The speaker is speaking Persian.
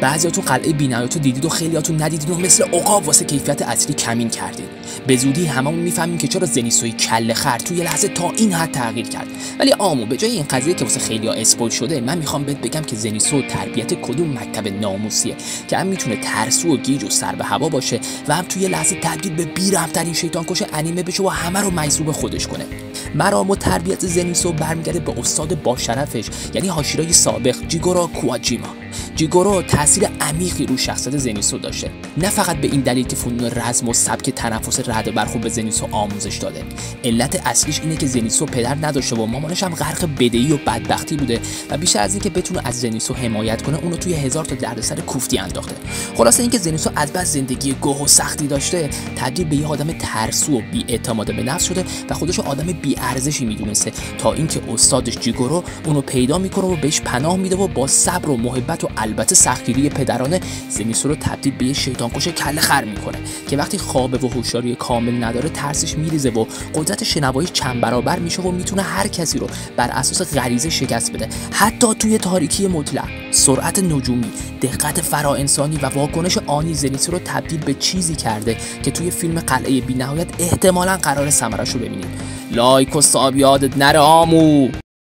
بعضیاتون قلعه بی‌نهایت رو دیدید و خیلیاتون ندیدید و مثل عقاب واسه کیفیت اصلی کمین کردید. به زودی هممون میفهمیم که چرا زنیسوی کله خر توی یه لحظه تا این حد تغییر کرد. ولی آمو به جای این قضیه که واسه خیلیا اسپویل شده، من میخوام بهت بگم که زنیسو تربیت کدوم مکتب ناموسیه که هم میتونه ترسو و گیج و سر به هوا باشه و هم توی لحظه تبدیل به بی‌رحم‌ترین شیطان کش انیمه بشه و همه رو مجذوب خودش کنه. مرام و تربیت زنیسو برمیگرده به استاد با شرفش، یعنی هاشیرای سابق جیگورو کوواجیما. جیگورو تاثیر عمیقی رو شخصیت زنیسو داشته، نه فقط به این دلیل که فنون رزم و سبک تنفس رعد برق به زنیسو آموزش داده. علت اصلیش اینه که زنیسو پدر نداشته و مامانش هم غرق بدهی و بدبختی بوده و بیشتر از اینکه بتونه از زنیسو حمایت کنه، اونو توی هزار تا دردسر کوفتی انداخته. خلاصه اینکه زنیسو از بس زندگی گوه و سختی داشته، تبدیل به یه آدم ترسو و بی‌اعتماد به نفس شده و خودش آدم بی‌ارزشی میدونسته، تا اینکه استادش جیگورو اونو پیدا میکنه و بهش پناه میده و با صبر و محبت و البته سختگیری پدرانه زنیسو رو تبدیل به یه شیطانکش کله خر میکنه که وقتی خوابه و هوشیاری کامل نداره ترسش میریزه و قدرت شنوایی چند برابر میشه و میتونه هر کسی رو بر اساس غریزه شکست بده، حتی توی تاریکی مطلق. سرعت نجومی، دقت فراانسانی و واکنش آنی زنیسو رو تبدیل به چیزی کرده که توی فیلم قلعه بی‌نهایت احتمالاً قرار ثمرش رو ببینیم. لایک و ساب یادت نره آمو.